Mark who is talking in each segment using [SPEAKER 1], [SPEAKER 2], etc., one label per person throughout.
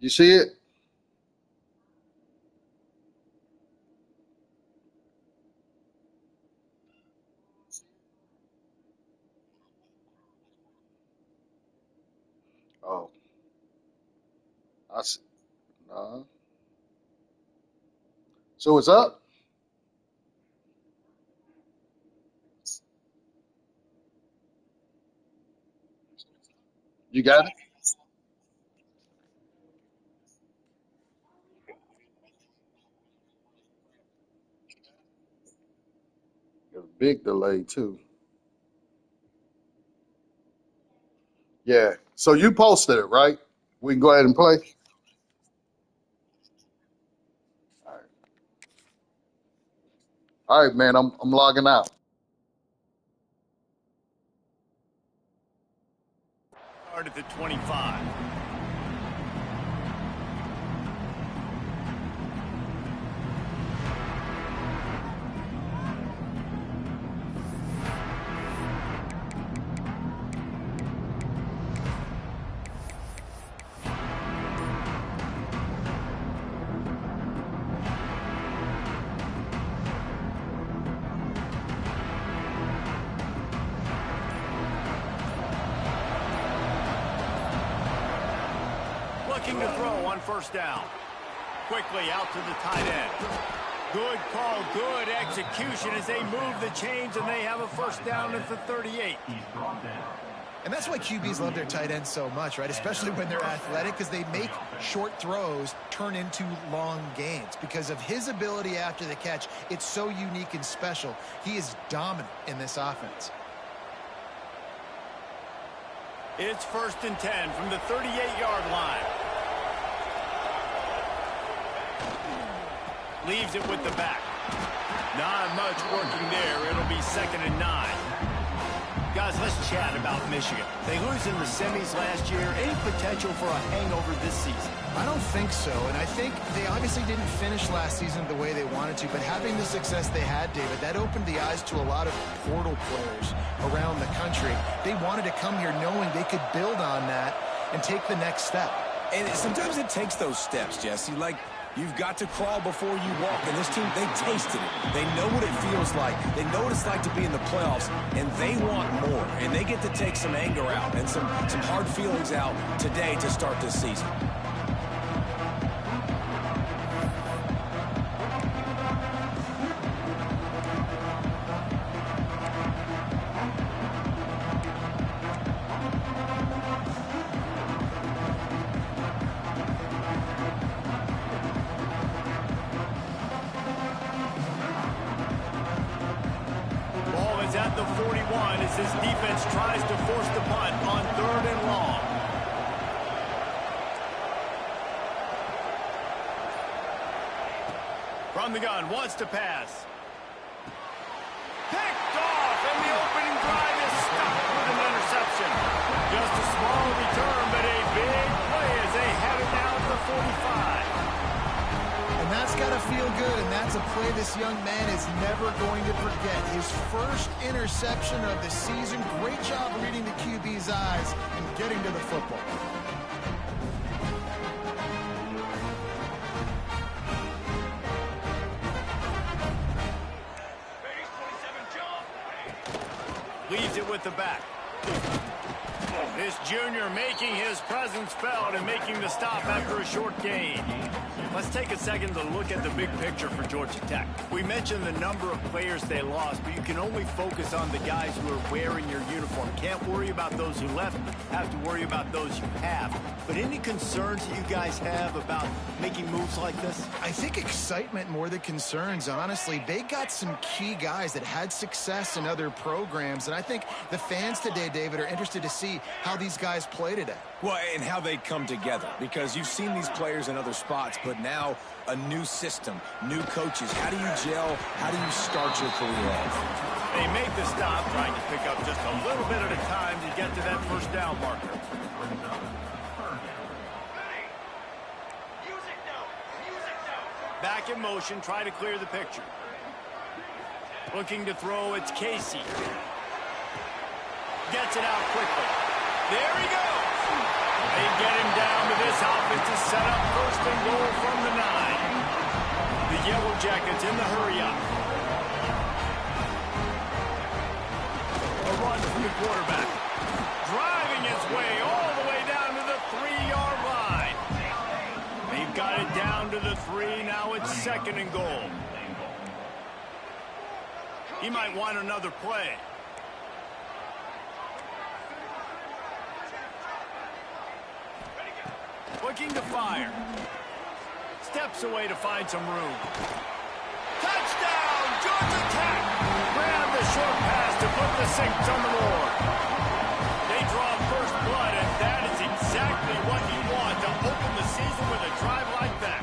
[SPEAKER 1] You see it? Oh, I see. Nah. So it's up. You got it. Got a big delay too. Yeah. So you posted it, right? We can go ahead and play. All right, all right, man. I'm logging out.
[SPEAKER 2] Start at the 25. Looking to throw on first down. Quickly out to the tight end. Good call, good execution as they move the chains and they have a first down at the 38.
[SPEAKER 3] And that's why QBs love their tight ends so much, right? Especially when they're athletic, because they make short throws turn into long gains. Because of his ability after the catch, it's so unique and special. He is dominant in this offense.
[SPEAKER 2] It's 1st and 10 from the 38-yard line. Leaves it with the back. Not much working there. It'll be 2nd and 9. Guys, let's chat about Michigan. They lose in the semis last year. Any potential for a hangover this season?
[SPEAKER 3] I don't think so, and I think they obviously didn't finish last season the way they wanted to, but having the success they had, David, that opened the eyes to a lot of portal players around the country. They wanted to come here knowing they could build on that and take the next step.
[SPEAKER 4] And sometimes it takes those steps, Jesse. Like, you've got to crawl before you walk, and this team, they tasted it. They know what it feels like. They know what it's like to be in the playoffs, and they want more. And they get to take some anger out and some hard feelings out today to start this season.
[SPEAKER 2] At the 41 as his defense tries to force the punt on 3rd and long. From the gun, wants to pass. Picked off, and the opening drive is stopped with an interception. Just a small return, but a big play as they have it now at the 45.
[SPEAKER 3] And that's got to feel good, and that's a play this young man is never going to forget. His first interception of the season. Great job reading the QB's eyes and getting to the football.
[SPEAKER 2] Leaves it with the back. This junior making his presence felt and making the stop after a short gain. Let's take a second to look at the big picture for Georgia Tech. We mentioned the number of players they lost, but you can only focus on the guys who are wearing your uniform. Can't worry about those who left, have to worry about those you have. But any concerns that you guys have about making moves like this?
[SPEAKER 3] I think excitement more than concerns, honestly. They got some key guys that had success in other programs, and I think the fans today, David, are interested to see how these guys play today.
[SPEAKER 4] Well, and how they come together, because you've seen these players in other spots, but now a new system, new coaches. How do you gel? How do you start your career off?
[SPEAKER 2] They made the stop, trying to pick up just a little bit at a time to get to that first down marker. Back in motion, try to clear the picture. Looking to throw, it's Casey. Gets it out quickly. There he goes. They get him down, but this offense is set up first and goal from the 9. The Yellow Jackets in the hurry-up. A run from the quarterback. Driving his way all the way down to the 3-yard line. They've got it down to the 3. Now it's second and goal. He might want another play. Looking to fire. Steps away to find some room. Touchdown, Georgia Tech! Grab the short pass to put the Saints on the board. They draw first blood, and that is exactly what you want to open the season with a drive like that.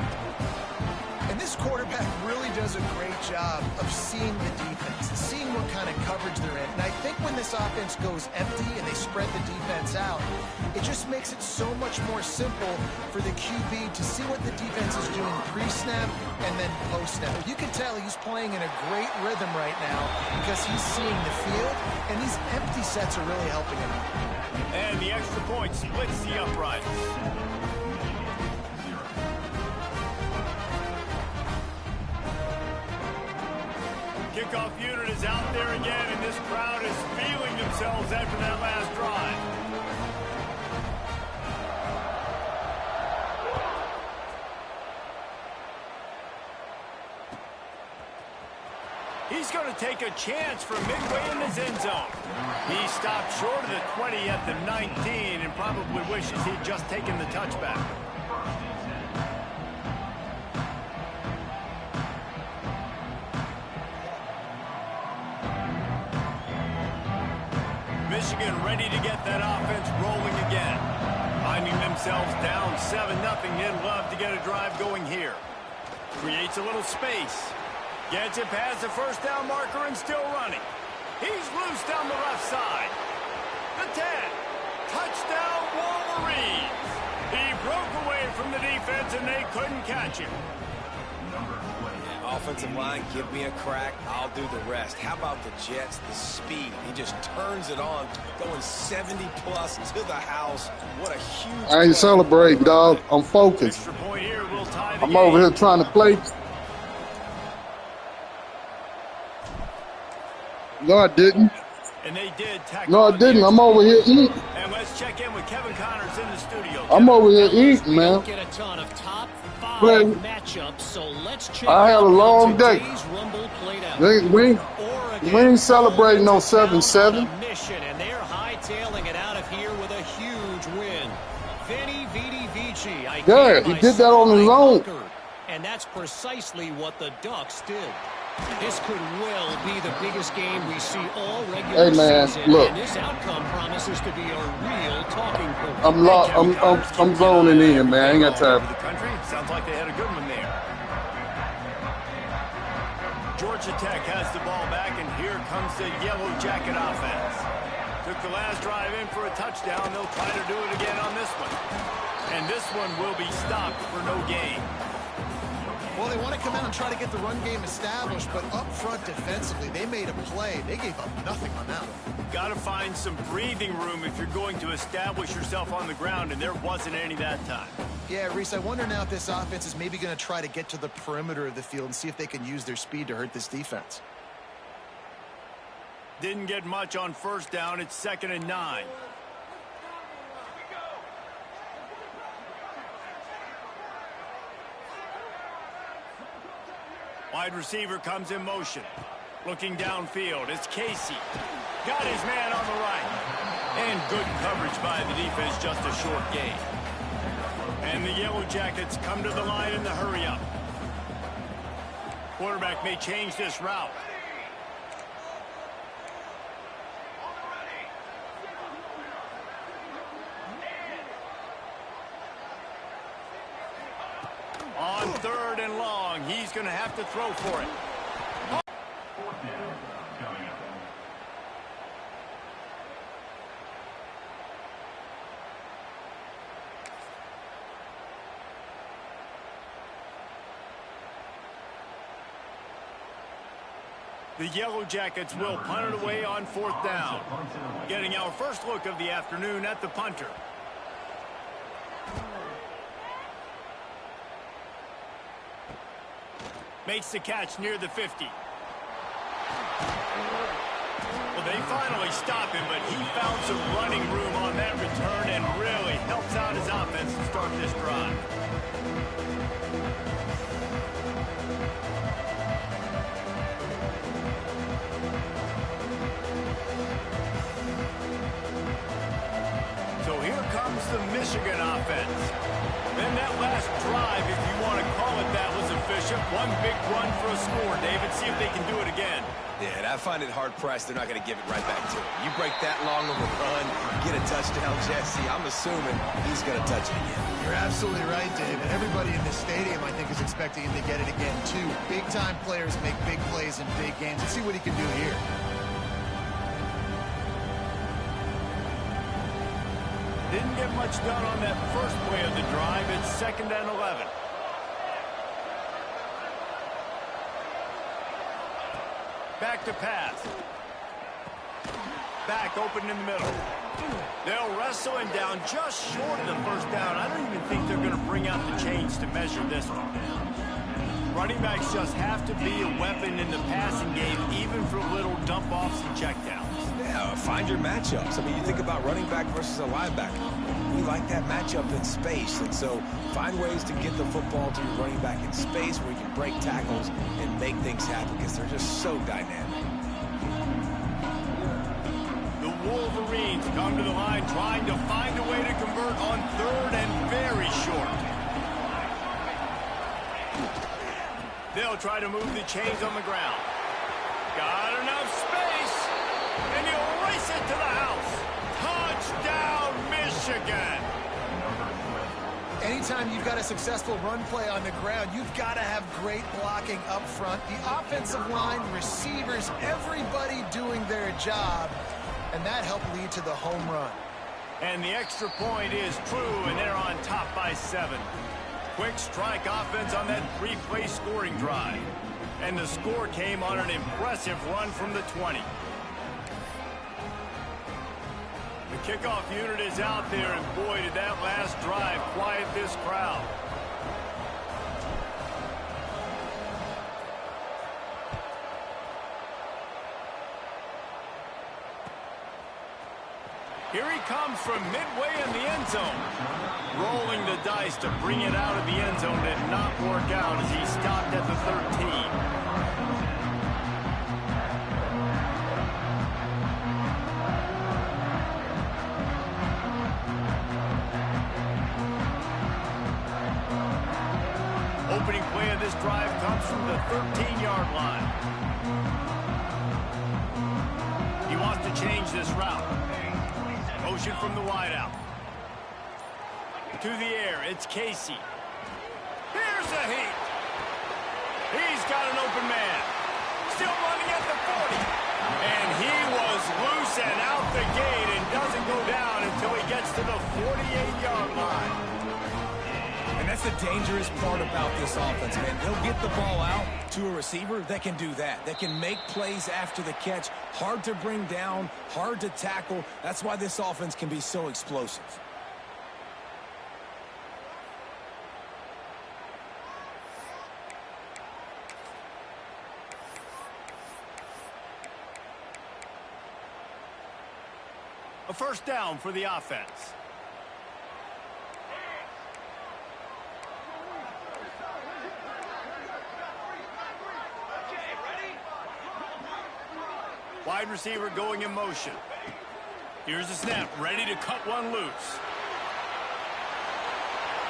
[SPEAKER 3] And this quarterback really does a great job of seeing the defense, seeing what kind of coverage they're in. And I think when this offense goes empty and they spread the defense out, it just makes it so much more simple for the QB to see what the defense is doing pre-snap and then post-snap. You can tell he's playing in a great rhythm right now because he's seeing the field, and these empty sets are really helping him.
[SPEAKER 2] And the extra point splits the uprights. Kickoff unit is out there again, and this crowd is feeling themselves after that last drive. He's going to take a chance from midway in his end zone. He stopped short of the 20 at the 19 and probably wishes he'd just taken the touchback. Michigan ready to get that offense rolling again. Finding themselves down 7-0, they'd love to get a drive going here. Creates a little space. Gets it past the first down marker and still running. He's loose down the left side. The 10. Touchdown Wolverines. He broke away from the defense and they couldn't catch him.
[SPEAKER 4] Offensive line, give me a crack. I'll do the rest. How about the Jets? The speed. He just turns it on, going 70-plus to the house. What a huge
[SPEAKER 1] I ain't celebrating, dog. I'm focused.
[SPEAKER 2] Extra point here will tie the
[SPEAKER 1] I'm
[SPEAKER 2] game.
[SPEAKER 1] over here trying to play. No, I didn't.
[SPEAKER 2] And they did tackle.
[SPEAKER 1] No, I didn't. I'm over here eating.
[SPEAKER 2] And let's check in with Kevin Connors in the studio.
[SPEAKER 1] I'm over here eating,
[SPEAKER 5] We
[SPEAKER 1] man.
[SPEAKER 5] don't get a ton of top 5
[SPEAKER 1] Playing.
[SPEAKER 5] matchups, so let's check
[SPEAKER 1] I had a
[SPEAKER 5] out
[SPEAKER 1] long
[SPEAKER 5] how
[SPEAKER 1] day.
[SPEAKER 5] today's Rumble played out.
[SPEAKER 1] We ain't celebrating no 7-7.
[SPEAKER 5] Mission, and they're hightailing it out of here with a huge win. Vinny Vidi Vici.
[SPEAKER 1] Yeah, he did that on his own.
[SPEAKER 5] And that's precisely what the Ducks did. This could well be the biggest game we see all regular
[SPEAKER 1] Hey, man,
[SPEAKER 5] season,
[SPEAKER 1] look.
[SPEAKER 5] and this outcome promises to be a real talking point.
[SPEAKER 1] I'm zoning in, man. I ain't got time.
[SPEAKER 2] The country. Sounds like they had a good one there. Georgia Tech has the ball back, and here comes the Yellow Jacket offense. Took the last drive in for a touchdown. They'll try to do it again on this one. And this one will be stopped for no gain.
[SPEAKER 3] Well, they want to come out and try to get the run game established, but up front defensively, they made a play. They gave up nothing on that one.
[SPEAKER 2] Got to find some breathing room if you're going to establish yourself on the ground, and there wasn't any that time.
[SPEAKER 3] Yeah, Reese, I wonder now if this offense is maybe going to try to get to the perimeter of the field and see if they can use their speed to hurt this defense.
[SPEAKER 2] Didn't get much on first down. It's 2nd and 9. Wide receiver comes in motion. Looking downfield, it's Casey. Got his man on the right. And good coverage by the defense, just a short gain. And the Yellow Jackets come to the line in the hurry-up. Quarterback may change this route. On 3rd and long, he's going to have to throw for it. The Yellow Jackets will punt it away on 4th down. Getting our first look of the afternoon at the punter. Makes the catch near the 50. Well, they finally stop him, but he found some running room on that return and really helps out his offense to start this drive. So here comes the Michigan offense. Then that last drive, if you want to call it that, was efficient. One big run for a score, David. See if they can do it again.
[SPEAKER 4] Yeah, and I find it hard-pressed they're not going to give it right back to him. You break that long of a run, get a touchdown, Jesse, I'm assuming he's going to touch it again.
[SPEAKER 3] You're absolutely right, David. Everybody in this stadium, I think, is expecting him to get it again, too. Big-time players make big plays in big games. Let's see what he can do here.
[SPEAKER 2] Didn't get much done on that first play of the drive. It's 2nd and 11. Back to pass. Back open in the middle. They'll wrestle him down just short of the first down. I don't even think they're going to bring out the chains to measure this one. Running backs just have to be a weapon in the passing game, even for little dump-offs and checkdowns.
[SPEAKER 4] Yeah, find your matchups. I mean, you think about running back versus a linebacker. We like that matchup in space, and so find ways to get the football to your running back in space where you can break tackles and make things happen because they're just so dynamic.
[SPEAKER 2] The Wolverines come to the line trying to find a way to convert on 3rd and very short. They'll try to move the chains on the ground. Got enough space, and he'll race it to the house. Touchdown, Michigan!
[SPEAKER 3] Anytime you've got a successful run play on the ground, you've got to have great blocking up front. The offensive line, receivers, everybody doing their job, and that helped lead to the home run.
[SPEAKER 2] And the extra point is true, and they're on top by 7. Quick strike offense on that 3-play scoring drive. And the score came on an impressive run from the 20. The kickoff unit is out there, and boy, did that last drive quiet this crowd. Here he comes from midway in the end zone. Rolling the dice to bring it out of the end zone did not work out as he stopped at the 13. Opening play of this drive comes from the 13-yard line. He wants to change this route. Motion from the wideout. To the air, it's Casey. Here's a heat. He's got an open man. Still running at the 40. And he was loose and out the gate and doesn't go down until he gets to the 48-yard line.
[SPEAKER 4] And that's the dangerous part about this offense, man. They'll get the ball out to a receiver that can do that. That can make plays after the catch. Hard to bring down, hard to tackle. That's why this offense can be so explosive.
[SPEAKER 2] A first down for the offense. Wide receiver going in motion. Here's the snap, ready to cut one loose.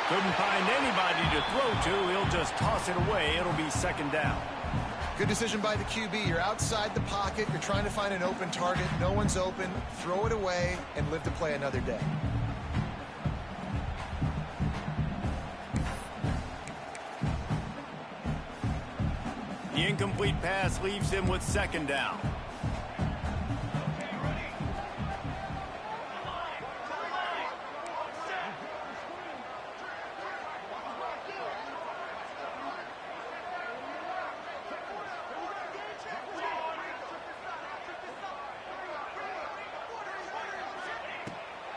[SPEAKER 2] Couldn't find anybody to throw to. He'll just toss it away. It'll be 2nd down.
[SPEAKER 3] Good decision by the QB. You're outside the pocket. You're trying to find an open target. No one's open. Throw it away and live to play another day.
[SPEAKER 2] The incomplete pass leaves him with 2nd down.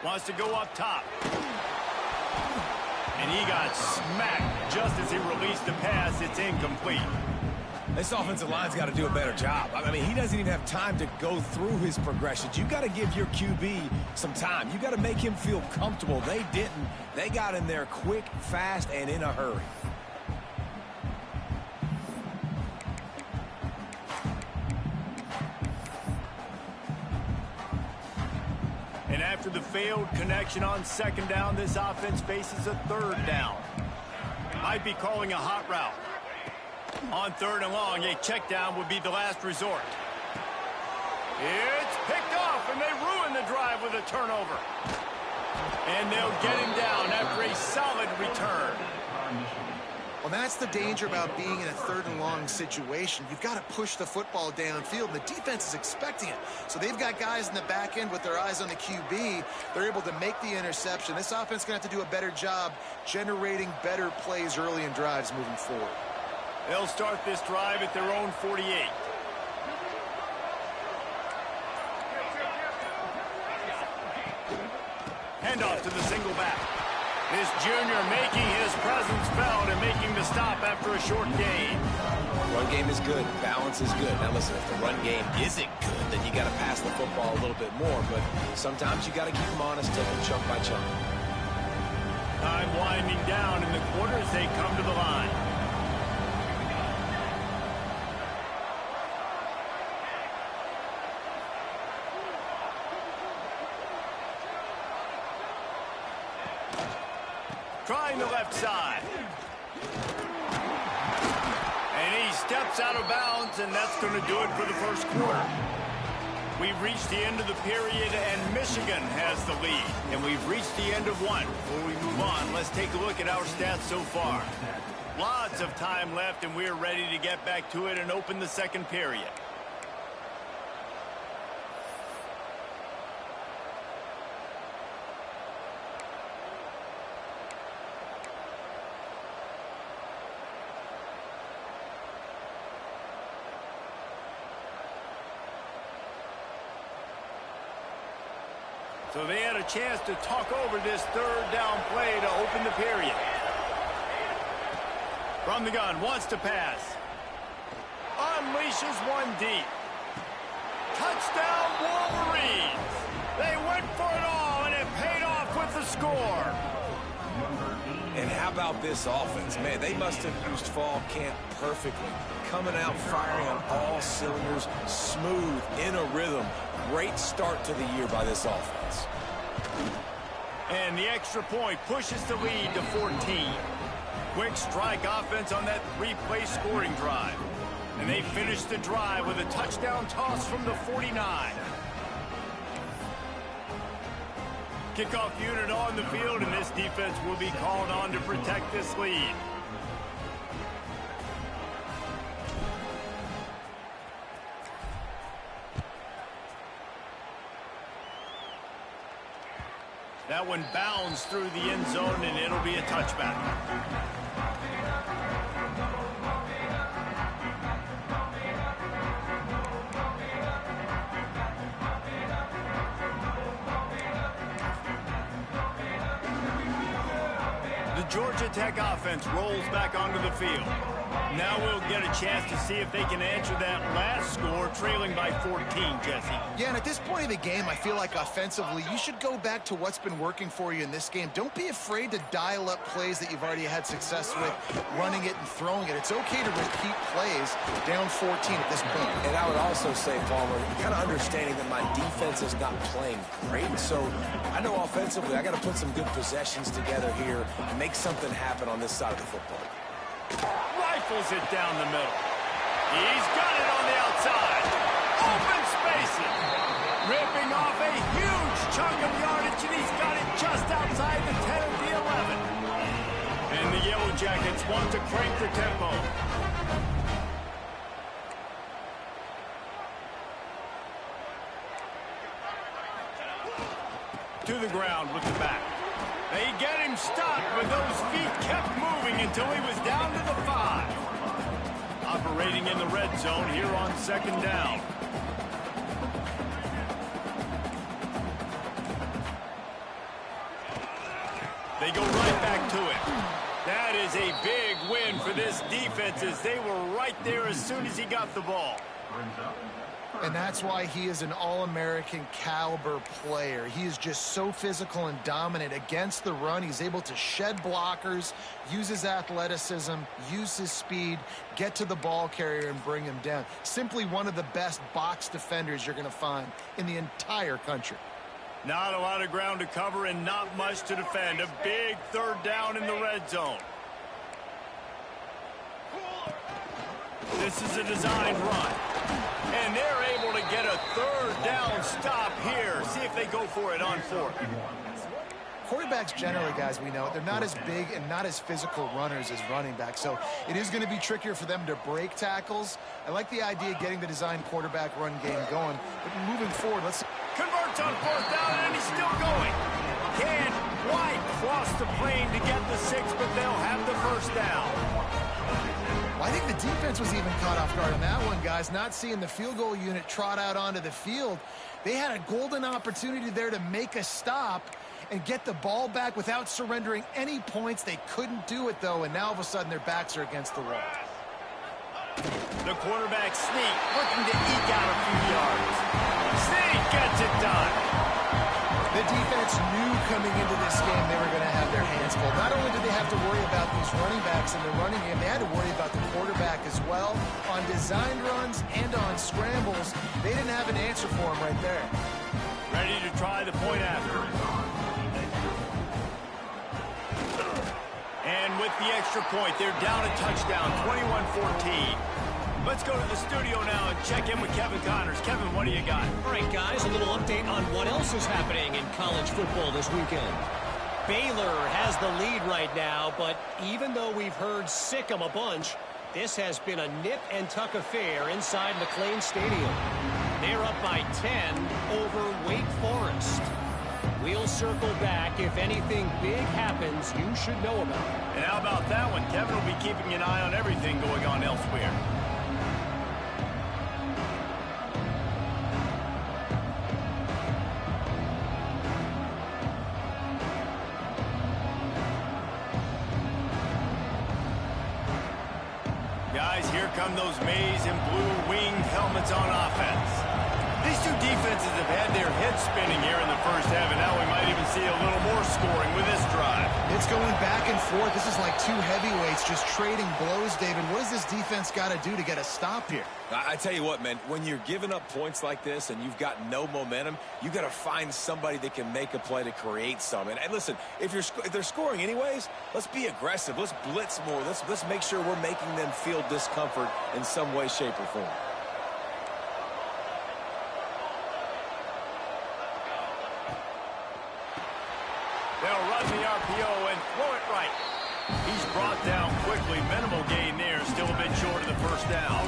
[SPEAKER 2] Wants to go up top. And he got smacked just as he released the pass. It's incomplete.
[SPEAKER 4] This offensive line's got to do a better job. I mean, he doesn't even have time to go through his progressions. You got to give your QB some time. You got to make him feel comfortable. They didn't. They got in there quick, fast, and in a hurry.
[SPEAKER 2] And after the failed connection on second down, this offense faces a third down. Might be calling a hot route. On third and long, a check down would be the last resort. It's picked off, and they ruin the drive with a turnover. And they'll get him down after a solid return.
[SPEAKER 3] Well, that's the danger about being in a third and long situation. You've got to push the football downfield, and the defense is expecting it. So they've got guys in the back end with their eyes on the QB. They're able to make the interception. This offense is going to have to do a better job generating better plays early in drives moving forward.
[SPEAKER 2] They'll start this drive at their own 48. Handoff to the single back. This junior making his presence felt and making the stop after a short gain.
[SPEAKER 4] Run game is good. Balance is good. Now listen, if the run game isn't good, then you got to pass the football a little bit more. But sometimes you got to keep them honest, take them chunk by chunk.
[SPEAKER 2] Time winding down in the quarter as they come to the line. Trying the left side. And he steps out of bounds, and that's going to do it for the first quarter. We've reached the end of the period, and Michigan has the lead. And we've reached the end of one. Before we move on, let's take a look at our stats so far. Lots of time left, and we're ready to get back to it and open the second period. So they had a chance to talk over this third down play to open the period. From the gun, wants to pass. Unleashes one deep. Touchdown Wolverines! They went for it all, and it paid off with the score.
[SPEAKER 4] And how about this offense? Man, they must have used fall camp perfectly. Coming out firing on all cylinders, smooth, in a rhythm. Great start to the year by this offense.
[SPEAKER 2] And the extra point pushes the lead to 14. Quick strike offense on that three-play scoring drive. And they finish the drive with a touchdown toss from the 49. Kickoff unit on the field, and this defense will be called on to protect this lead. That one bounds through the end zone, and it'll be a touchback. The Georgia Tech offense rolls back onto the field. Now we'll get a chance to see if they can answer that last score, trailing by 14, Jesse.
[SPEAKER 3] Yeah, and at this point of the game, I feel like offensively, you should go back to what's been working for you in this game. Don't be afraid to dial up plays that you've already had success with, running it and throwing it. It's okay to repeat plays down 14 at this point.
[SPEAKER 4] And I would also say, Palmer, kind of understanding that my defense is not playing great. So I know offensively, I got to put some good possessions together here and make something happen on this side of the football.
[SPEAKER 2] Rifles it down the middle. He's got it on the outside. Open spaces. Ripping off a huge chunk of yardage, and he's got it just outside the 10 of the 11. And the Yellow Jackets want to crank the tempo. To the ground with the back. They get him stopped, but those feet kept moving until he was down to the 5. Operating in the red zone here on second down. They go right back to it. That is a big win for this defense as they were right there as soon as he got the ball.
[SPEAKER 3] And that's why he is an All-American caliber player. He is just so physical and dominant against the run. He's able to shed blockers, use his athleticism, use his speed, get to the ball carrier and bring him down. Simply one of the best box defenders you're going to find in the entire country.
[SPEAKER 2] Not a lot of ground to cover and not much to defend. A big third down in the red zone. This is a designed run. And they're able to get a third down stop here. See if they go for it on fourth.
[SPEAKER 3] Quarterbacks generally, guys, we know, they're not as big and not as physical runners as running backs, so it is going to be trickier for them to break tackles. I like the idea of getting the design quarterback run game going, but moving forward, let's...
[SPEAKER 2] Converts on fourth down, and he's still going. Can't quite cross the plane to get the 6, but they'll have the first down.
[SPEAKER 3] Well, I think the defense was even caught off guard on that one, guys. Not seeing the field goal unit trot out onto the field. They had a golden opportunity there to make a stop and get the ball back without surrendering any points. They couldn't do it, though, and now all of a sudden their backs are against the wall.
[SPEAKER 2] The quarterback sneak, looking to eke out a few yards. Sneak gets it done.
[SPEAKER 3] The defense knew coming into this game they were going to have their hands full. Not only did they have to worry about these running backs in the running game, they had to worry about the quarterback as well. On designed runs and on scrambles, they didn't have an answer for him right there.
[SPEAKER 2] Ready to try the point after. And with the extra point, they're down a touchdown, 21-14. Let's go to the studio now and check in with Kevin Connors. Kevin, what do you got?
[SPEAKER 5] All right, guys, a little update on what else is happening in college football this weekend. Baylor has the lead right now, but even though we've heard sick 'em a bunch, this has been a nip-and-tuck affair inside McLean Stadium. They're up by 10 over Wake Forest. We'll circle back. If anything big happens, you should know about it.
[SPEAKER 2] And how about that one? Kevin will be keeping an eye on everything going on elsewhere. Guys, here come those maize and blue winged helmets on offense. These two defenses have had their heads spinning here in the first half, and now we might even see a little more scoring with this drive.
[SPEAKER 3] It's going back and forth. This is like two heavyweights just trading blows, David. What does this defense got to do to get a stop here?
[SPEAKER 4] I tell you what, man, when you're giving up points like this and you've got no momentum, you got to find somebody that can make a play to create some. And listen, if they're scoring anyways, let's be aggressive. Let's blitz more. Let's make sure we're making them feel discomfort in some way, shape, or form.
[SPEAKER 2] They'll run the RPO and throw it right. He's brought down quickly. Minimal gain there. Still a bit short of the first down.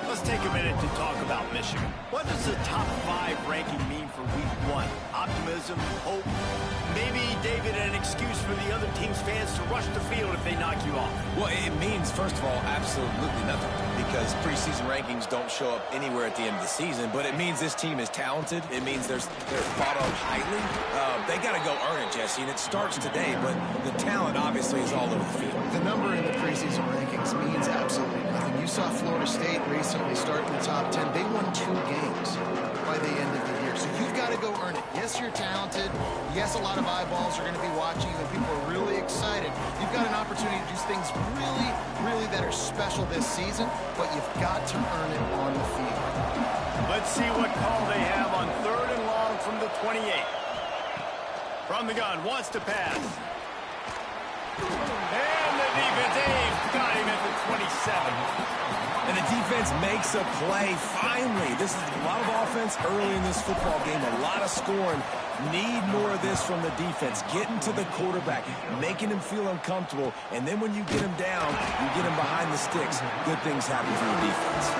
[SPEAKER 2] Let's take a minute to talk about Michigan. What does the top 5 ranking mean for week 1? Optimism, hope, maybe, David, an excuse for the other team's fans to rush the field if they knock you off.
[SPEAKER 4] Well, it means, first of all, absolutely nothing, because preseason rankings don't show up anywhere at the end of the season, but it means this team is talented. It means they're thought of highly. They got to go earn it, Jesse, and it starts today, but the talent obviously is all over the field.
[SPEAKER 3] The number in the preseason rankings means absolutely nothing. You saw Florida State recently start in the top 10. They won 2 games by the end of the year. So you've got to go earn it. Yes, you're talented. Yes, a lot of eyeballs are going to be watching you, and people are really excited. You've got an opportunity to do things really, really that are special this season, but you've got to earn it on the field.
[SPEAKER 2] Let's see what call they have on 3rd and long from the 28. From the gun, wants to pass. And the defense aims, got him at the 27.
[SPEAKER 4] And the defense makes a play, finally. This is a lot of offense early in this football game, a lot of scoring. Need more of this from the defense. Getting to the quarterback, making him feel uncomfortable, and then when you get him down, you get him behind the sticks. Good things happen for the defense.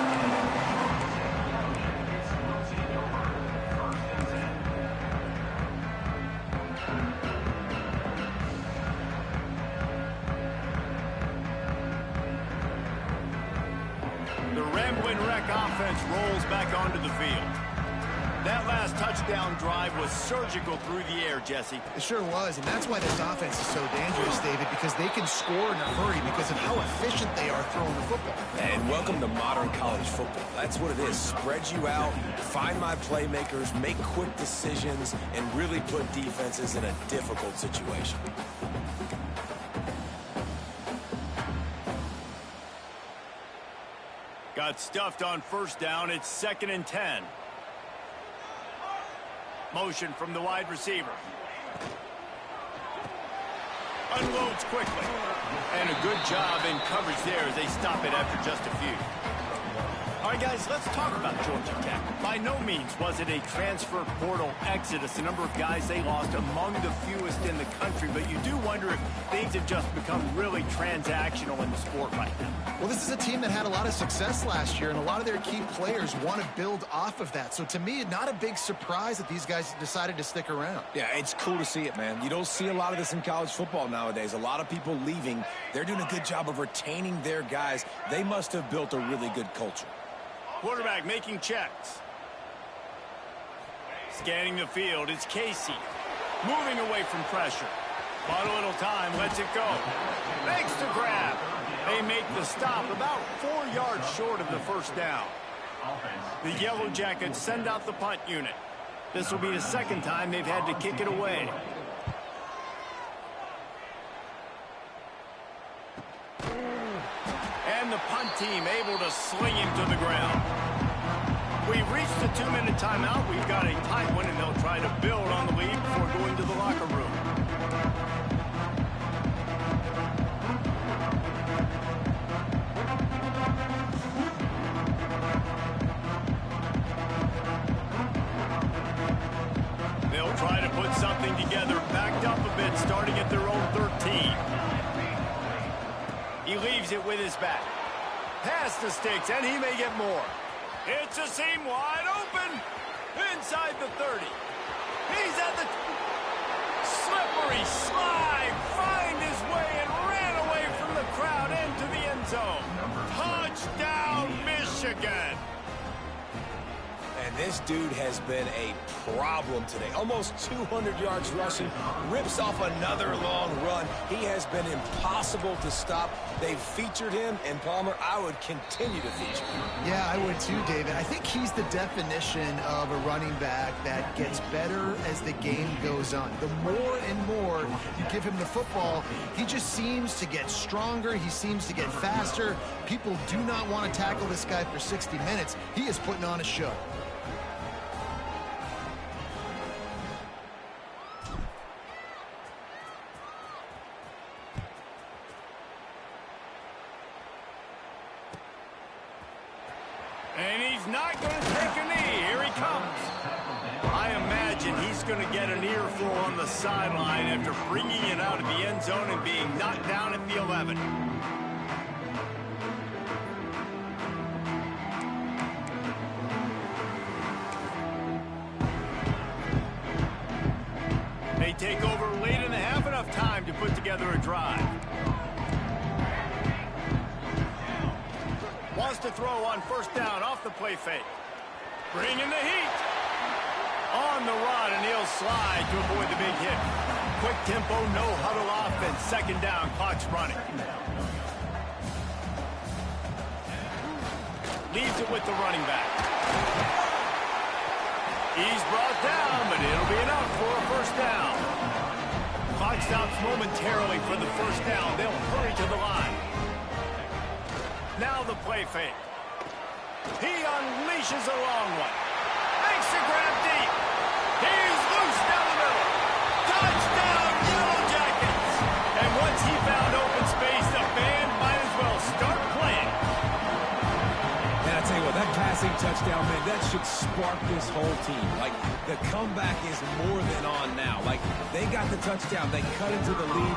[SPEAKER 2] The Ramblin' Wreck offense rolls back onto the field. That last touchdown drive was surgical through the air, Jesse.
[SPEAKER 3] It sure was, and that's why this offense is so dangerous, David, because they can score in a hurry because of how efficient they are throwing the football.
[SPEAKER 4] And welcome to modern college football. That's what it is. Spread you out, find my playmakers, make quick decisions, and really put defenses in a difficult situation.
[SPEAKER 2] Got stuffed on first down. It's 2nd and 10. Motion from the wide receiver. Unloads quickly. And a good job in coverage there as they stop it after just a few. All right, guys, let's talk about Georgia Tech. By no means was it a transfer portal exodus. The number of guys they lost among the fewest in the country, but you do wonder if things have just become really transactional in the sport right now.
[SPEAKER 3] Well, this is a team that had a lot of success last year, and a lot of their key players want to build off of that. So to me, not a big surprise that these guys decided to stick around.
[SPEAKER 4] Yeah, it's cool to see it, man. You don't see a lot of this in college football nowadays. A lot of people leaving. They're doing a good job of retaining their guys. They must have built a really good culture.
[SPEAKER 2] Quarterback making checks. Scanning the field, it's Casey. Moving away from pressure. Bought a little time, lets it go. Makes the grab. They make the stop about 4 yards short of the first down. The Yellow Jackets send out the punt unit. This will be the second time they've had to kick it away. And the punt team able to sling him to the ground. We've reached the 2-minute timeout. We've got a tight one, and they'll try to build on the lead before going to the locker room. They'll try to put something together, backed up a bit, starting at their own 13. He leaves it with his back. Past the sticks, and he may get more. It's a seam wide open. Inside the 30. He's at the... Slippery slide. Find his way and ran away from the crowd into the end zone. Touchdown, Michigan.
[SPEAKER 4] And this dude has been a problem today. Almost 200 yards rushing. Rips off another long run. He has been impossible to stop. They've featured him, and Palmer, I would continue to feature him.
[SPEAKER 3] Yeah, I would too, David. I think he's the definition of a running back that gets better as the game goes on. The more and more you give him the football, he just seems to get stronger. He seems to get faster. People do not want to tackle this guy for 60 minutes. He is putting on a show.
[SPEAKER 2] And he's not going to take a knee. Here he comes. I imagine he's going to get an earful on the sideline after bringing it out of the end zone and being knocked down at the 11. They take over late in the half, enough time to put together a drive. Wants to throw on first down off the play fake. Bringing the heat. On the run, and he'll slide to avoid the big hit. Quick tempo, no huddle offense. Second down, clock's running. Leaves it with the running back. He's brought down, but it'll be enough for a first down. Clock stops momentarily for the first down. They'll hurry to the line. Now the play fake. He unleashes a long one. Makes the grab deep. He's loose down the middle. Touchdown, Yellow Jackets. And once he found open space, the band might as well start playing.
[SPEAKER 4] And I tell you what, that passing touchdown, man, that should spark this whole team. Like, the comeback is more than on now. Like, they got the touchdown. They cut into the lead.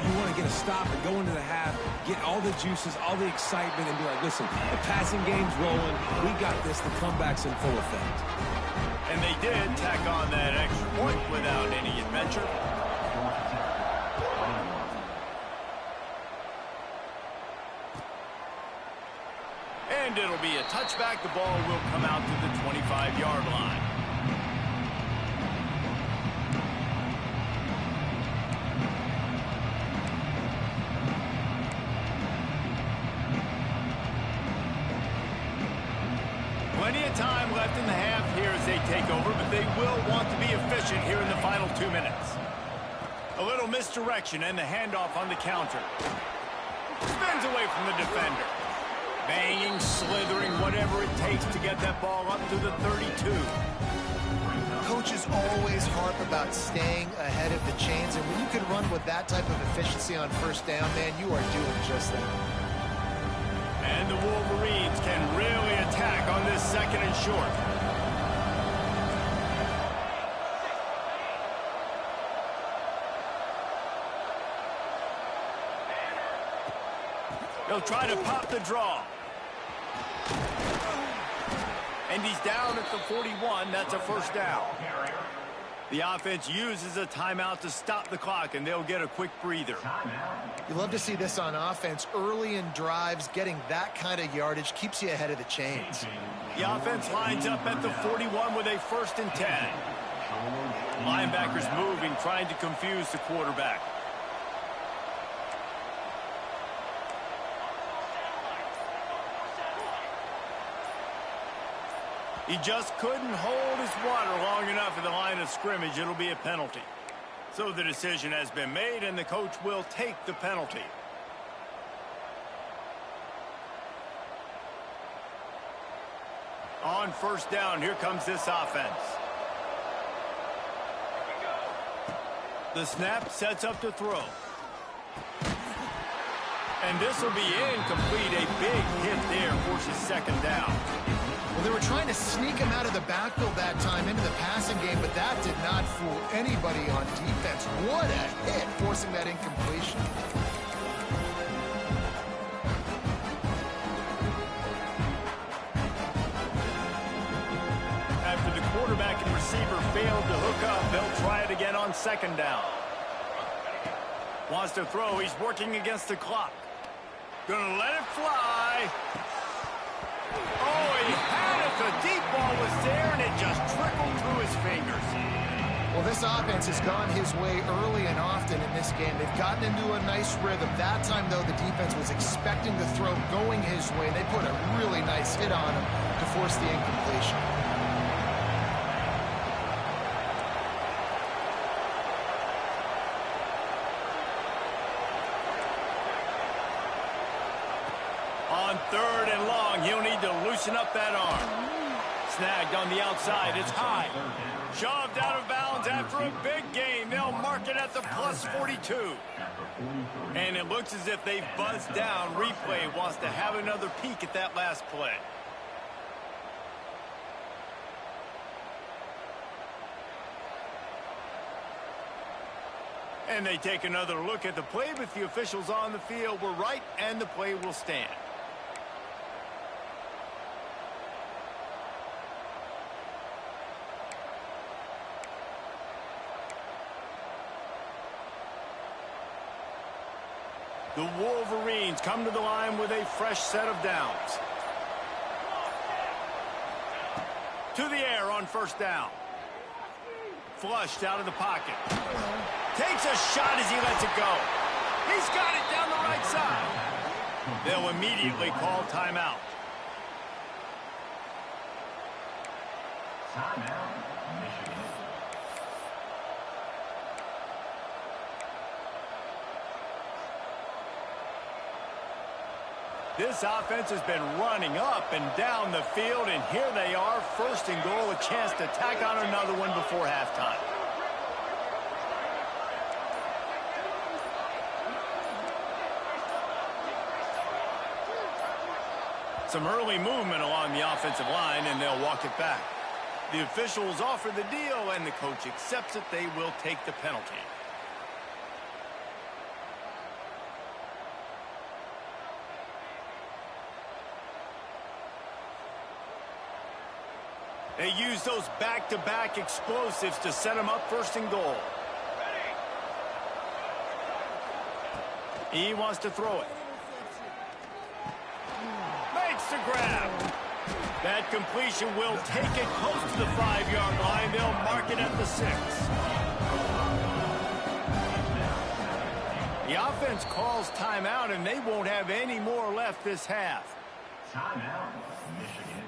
[SPEAKER 4] You want to get a stop and go into the half, get all the juices, all the excitement, and be like, listen, the passing game's rolling. We got this. The comeback's in full effect.
[SPEAKER 2] And they did tack on that extra point without any adventure. And it'll be a touchback. The ball will come out to the 25-yard line. efficient here in the final 2 minutes. A little misdirection and the handoff on the counter. Spins away from the defender. Banging, slithering, whatever it takes to get that ball up to the 32.
[SPEAKER 3] Coaches always harp about staying ahead of the chains, and when you can run with that type of efficiency on first down, man, you are doing just that.
[SPEAKER 2] And the Wolverines can really attack on this 2nd and short. They'll try to pop the draw. And he's down at the 41. That's a first down. The offense uses a timeout to stop the clock, and they'll get a quick breather.
[SPEAKER 3] You love to see this on offense. Early in drives, getting that kind of yardage keeps you ahead of the chains.
[SPEAKER 2] The offense lines up at the 41 with a 1st and 10. Linebackers moving, trying to confuse the quarterback. He just couldn't hold his water long enough at the line of scrimmage. It'll be a penalty. So the decision has been made, and the coach will take the penalty. On first down, here comes this offense. The snap sets up to throw. And this will be incomplete. A big hit there forces 2nd down.
[SPEAKER 3] Well, they were trying to sneak him out of the backfield that time into the passing game, but that did not fool anybody on defense. What a hit, forcing that incompletion.
[SPEAKER 2] After the quarterback and receiver failed to hook up, they'll try it again on 2nd down. Wants to throw. He's working against the clock. Gonna let it fly. Oh, he had it. The deep ball was there, and it just trickled through his fingers.
[SPEAKER 3] Well, this offense has gone his way early and often in this game. They've gotten into a nice rhythm. That time, though, the defense was expecting the throw going his way. They put a really nice hit on him to force the incompletion.
[SPEAKER 2] On 3rd and long, he'll need to loosen up that arm. Snagged on the outside. It's high. Shoved out of bounds after a big gain. They'll mark it at the plus 42. And it looks as if they've buzzed down. Replay wants to have another peek at that last play. And they take another look at the play, but the officials on the field were right, and the play will stand. The Wolverines come to the line with a fresh set of downs. To the air on first down. Flushed out of the pocket. Takes a shot as he lets it go. He's got it down the right side. They'll immediately call timeout. This offense has been running up and down the field, and here they are, 1st and goal, a chance to tack on another one before halftime. Some early movement along the offensive line, and they'll walk it back. The officials offer the deal, and the coach accepts it. They will take the penalty. They use those back-to-back explosives to set them up 1st and goal. He wants to throw it. Makes the grab. That completion will take it close to the 5-yard line. They'll mark it at the 6. The offense calls timeout, and they won't have any more left this half.
[SPEAKER 6] Timeout, Michigan.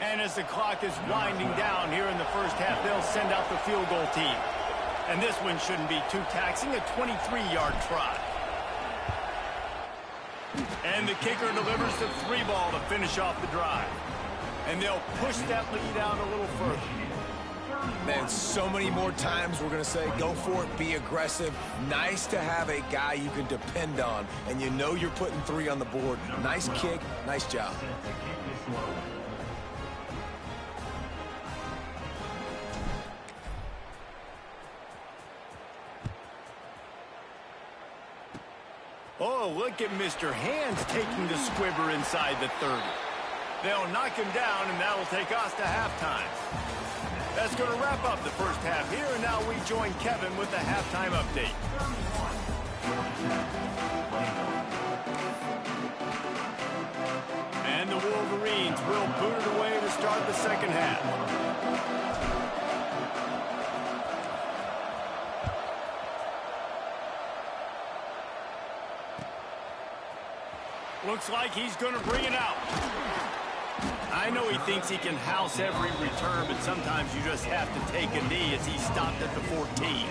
[SPEAKER 2] And as the clock is winding down here in the first half, they'll send out the field goal team. And this one shouldn't be too taxing, a 23-yard try. And the kicker delivers the 3-ball to finish off the drive. And they'll push that lead out a little further.
[SPEAKER 4] Man, so many more times we're going to say, go for it, be aggressive. Nice to have a guy you can depend on, and you know you're putting 3 on the board. Nice kick, nice job.
[SPEAKER 2] Oh, look at Mr. Hands taking the squibber inside the 30. They'll knock him down, and that'll take us to halftime. That's going to wrap up the first half here, and now we join Kevin with the halftime update. And the Wolverines will boot it away to start the second half. Looks like he's going to bring it out. I know he thinks he can house every return, but sometimes you just have to take a knee as he stopped at the 14.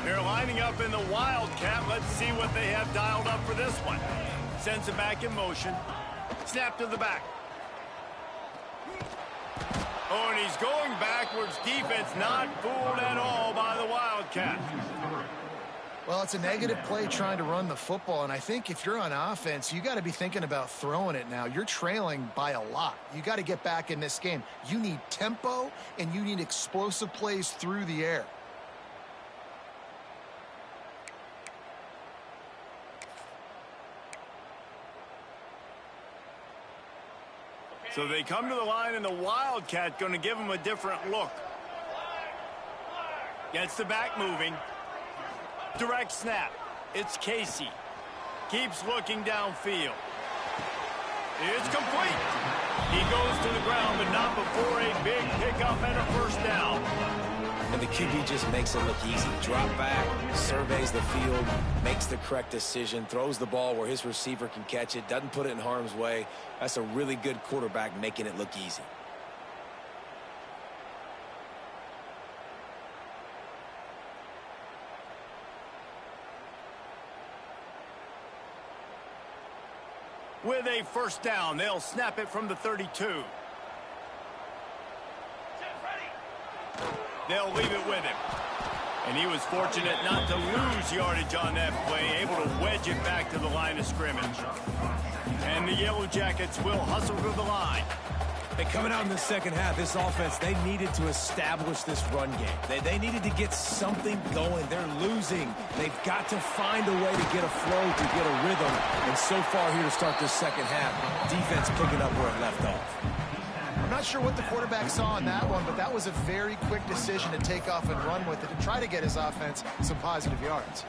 [SPEAKER 2] They're lining up in the Wildcat. Let's see what they have dialed up for this one. Sends it back in motion. Snap to the back. Oh, and he's going backwards. Defense not fooled at all by the Wildcat.
[SPEAKER 3] Well, it's a negative play trying to run the football, and I think if you're on offense, you got to be thinking about throwing it now. You're trailing by a lot. You got to get back in this game. You need tempo, and you need explosive plays through the air.
[SPEAKER 2] So they come to the line, and the Wildcat going to give them a different look. Gets the back moving. Direct snap. It's Casey. Keeps looking downfield. It's complete. He goes to the ground, but not before a big pickup and a first down.
[SPEAKER 4] And the QB just makes it look easy. Drop back, surveys the field, makes the correct decision, throws the ball where his receiver can catch it, doesn't put it in harm's way. That's a really good quarterback making it look easy.
[SPEAKER 2] With a first down, they'll snap it from the 32. They'll leave it with him. And he was fortunate not to lose yardage on that play, able to wedge it back to the line of scrimmage. And the Yellow Jackets will hustle to the line.
[SPEAKER 4] Hey, coming out in the second half, this offense, they needed to establish this run game. They needed to get something going. They're losing. They've got to find a way to get a flow, to get a rhythm. And so far here to start this second half, defense picking up where it left off.
[SPEAKER 3] I'm not sure what the quarterback saw in that one, but that was a very quick decision to take off and run with it and try to get his offense some positive yards.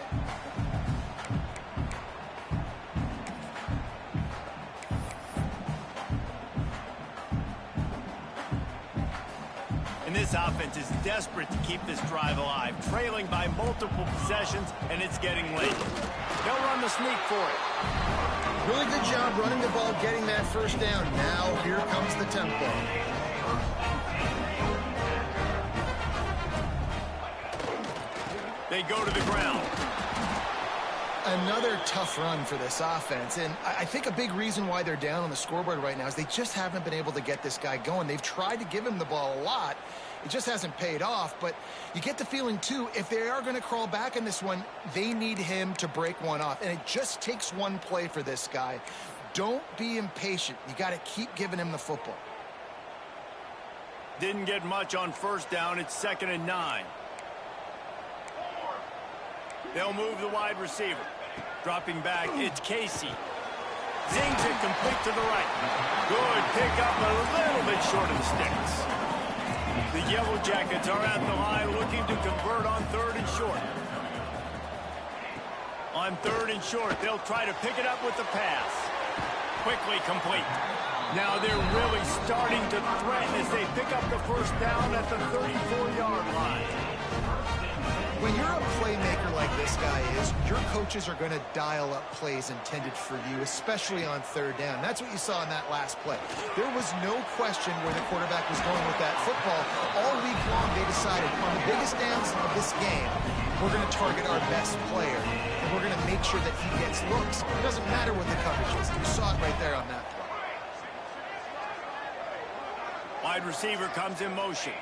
[SPEAKER 2] And this offense is desperate to keep this drive alive, trailing by multiple possessions, and it's getting late. They'll run the sneak for it.
[SPEAKER 3] Really good job running the ball, getting that first down. Now here comes the tempo.
[SPEAKER 2] They go to the ground.
[SPEAKER 3] Another tough run for this offense, and I think a big reason why they're down on the scoreboard right now is they just haven't been able to get this guy going. They've tried to give him the ball a lot. It just hasn't paid off, but you get the feeling, too, if they are going to crawl back in this one, they need him to break one off, and it just takes one play for this guy. Don't be impatient. You got to keep giving him the football.
[SPEAKER 2] Didn't get much on first down. It's 2nd and 9. They'll move the wide receiver. Dropping back, it's Casey. Zings it complete to the right. Good pick up, a little bit short of the sticks. The Yellow Jackets are at the line looking to convert on 3rd and short. On 3rd and short, they'll try to pick it up with the pass. Quickly complete. Now they're really starting to threaten as they pick up the first down at the 34-yard line.
[SPEAKER 3] When you're a playmaker like this guy is, your coaches are going to dial up plays intended for you, especially on 3rd down. That's what you saw in that last play. There was no question where the quarterback was going with that football. All week long, they decided on the biggest downs of this game, we're going to target our best player, and we're going to make sure that he gets looks. It doesn't matter what the coverage is. You saw it right there on that play.
[SPEAKER 2] Wide receiver comes in motion.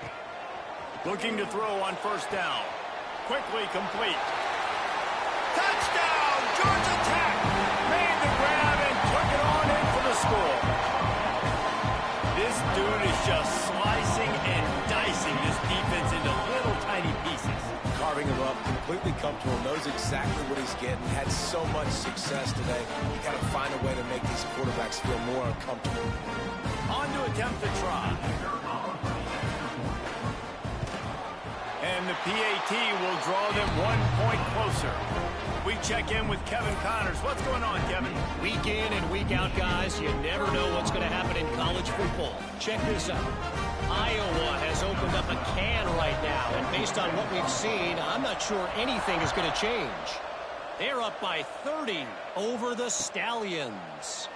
[SPEAKER 2] Looking to throw on 1st down. Quickly complete. Touchdown! Georgia Tech made the grab and took it on in for the score. This dude is just slicing and dicing this defense into little tiny pieces.
[SPEAKER 4] Carving him up, completely comfortable, knows exactly what he's getting, had so much success today. You got to find a way to make these quarterbacks feel more uncomfortable.
[SPEAKER 2] On to attempt the try. And the PAT will draw them 1 point closer. We check in with Kevin Connors. What's going on, Kevin?
[SPEAKER 5] Week in and week out, guys, you never know what's going to happen in college football. Check this out. Iowa has opened up a can right now, and based on what we've seen, I'm not sure anything is going to change. They're up by 30 over the Stallions.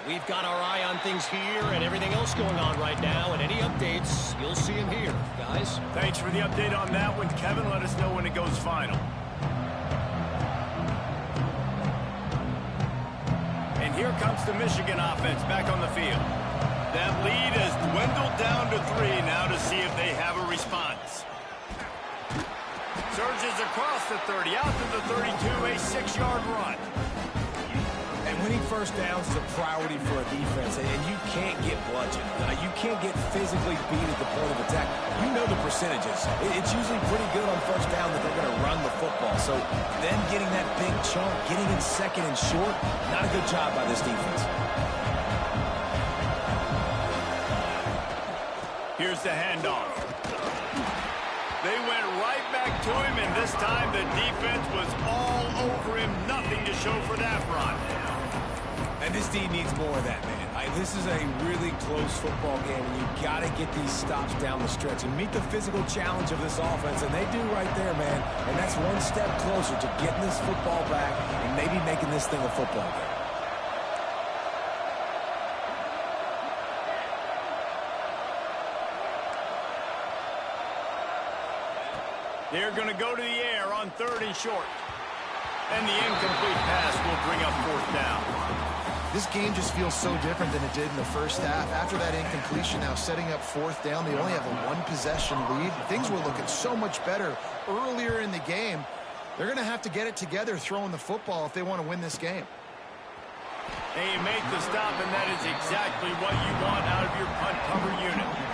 [SPEAKER 5] We've got our eye on things here and everything else going on right now, and any updates, you'll see them here, guys.
[SPEAKER 2] Thanks for the update on that one, Kevin. Let us know when it goes final. And here comes the Michigan offense back on the field. That lead has dwindled down to 3 now to see if they have a response. Surges across the 30, out to the 32, a 6-yard run.
[SPEAKER 4] And winning 1st downs is a priority for a defense, and you can't get bludgeoned. You can't get physically beat at the point of attack. You know the percentages. It's usually pretty good on 1st down that they're going to run the football. So them getting that big chunk, getting in 2nd and short, not a good job by this defense.
[SPEAKER 2] Here's the handoff. They went right back to him, and this time the defense was all over him. Nothing to show for that run.
[SPEAKER 4] And this team needs more of that, man. This is a really close football game, and you got to get these stops down the stretch and meet the physical challenge of this offense, and they do right there, man. And that's one step closer to getting this football back and maybe making this thing a football game.
[SPEAKER 2] They're going to go to the air on 3rd and short. And the incomplete pass will bring up 4th down.
[SPEAKER 3] This game just feels so different than it did in the first half. After that incompletion, now setting up 4th down, they only have a 1-possession lead. Things were looking so much better earlier in the game. They're going to have to get it together throwing the football if they want to win this game.
[SPEAKER 2] They make the stop, and that is exactly what you want out of your punt cover unit.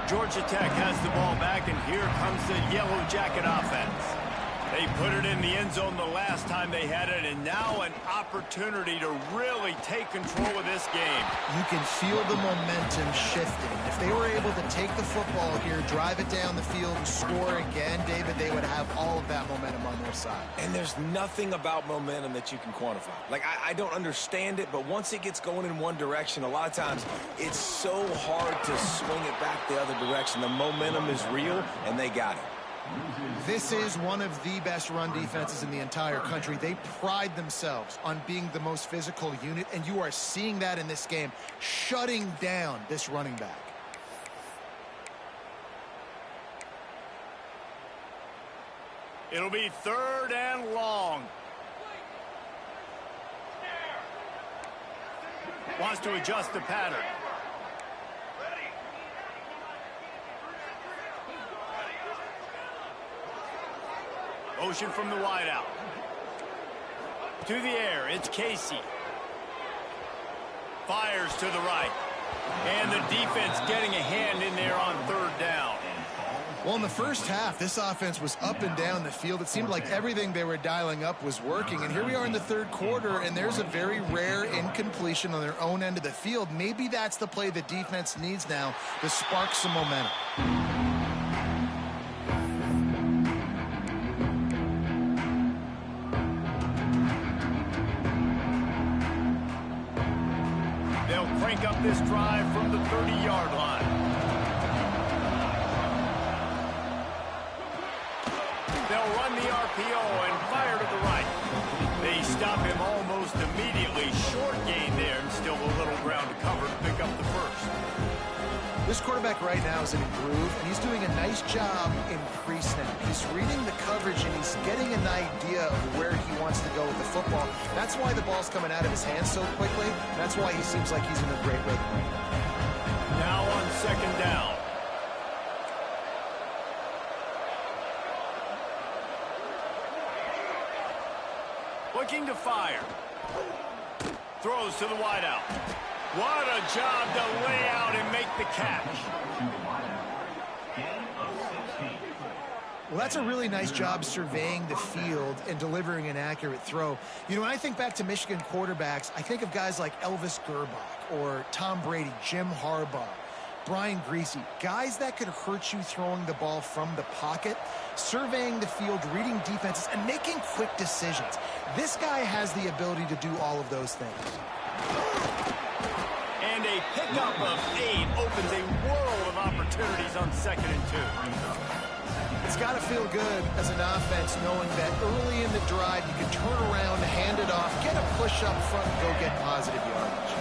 [SPEAKER 2] Georgia Tech has the ball back, and here comes the Yellow Jacket offense. They put it in the end zone the last time they had it, and now an opportunity to really take control of this game.
[SPEAKER 3] You can feel the momentum shifting. If they were able to take the football here, drive it down the field, and score again, David, they would have all of that momentum on their side.
[SPEAKER 4] And there's nothing about momentum that you can quantify. Like, I don't understand it, but once it gets going in one direction, a lot of times it's so hard to swing it back the other direction. The momentum is real, and they got it.
[SPEAKER 3] This is one of the best run defenses in the entire country. They pride themselves on being the most physical unit, and you are seeing that in this game, shutting down this running back.
[SPEAKER 2] It'll be 3rd and long. Wants to adjust the pattern. Motion from the wideout. To the air, it's Casey. Fires to the right. And the defense getting a hand in there on 3rd down.
[SPEAKER 3] Well, Well, in the first half, this offense was up and down the field. It seemed like everything they were dialing up was working. And here we are in the third quarter, and there's a very rare incompletion on their own end of the field. Maybe that's the play the defense needs now to spark some momentum.
[SPEAKER 2] They'll crank up this drive from the 30-yard line. They'll run the RPO and fire to the right. They stop him almost immediately. Short gain there and still a little ground to cover to pick up the first.
[SPEAKER 3] This quarterback right now is in a groove, and he's doing a nice job in pre-snap. He's reading the coverage, and he's getting an idea of where he wants to go with the football. That's why the ball's coming out of his hands so quickly. That's why he seems like he's in a great rhythm right now.
[SPEAKER 2] Now on second down. Looking to fire. Throws to the wideout. What a job to lay out and make the catch.
[SPEAKER 3] Well, that's a really nice job surveying the field and delivering an accurate throw. You know, when I think back to Michigan quarterbacks, I think of guys like Elvis Gerbach or Tom Brady, Jim Harbaugh, Brian Greasy, guys that could hurt you throwing the ball from the pocket, surveying the field, reading defenses, and making quick decisions. This guy has the ability to do all of those things.
[SPEAKER 2] And a pickup of 8 opens a world of opportunities on 2nd and 2.
[SPEAKER 3] It's got to feel good as an offense knowing that early in the drive you can turn around, hand it off, get a push up front, and go get positive yardage.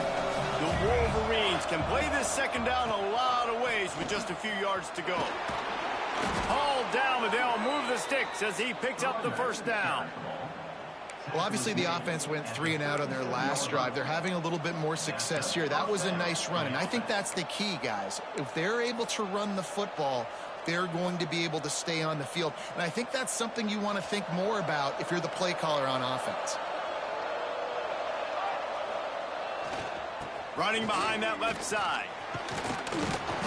[SPEAKER 2] The Wolverines can play this second down a lot of ways with just a few yards to go. Hauled down, but they'll move the sticks as he picks up the first down.
[SPEAKER 3] Well, obviously the offense went 3 and out on their last drive. They're having a little bit more success here. That was a nice run, and I think that's the key, guys. If they're able to run the football, they're going to be able to stay on the field. And I think that's something you want to think more about if you're the play caller on offense.
[SPEAKER 2] Running behind that left side.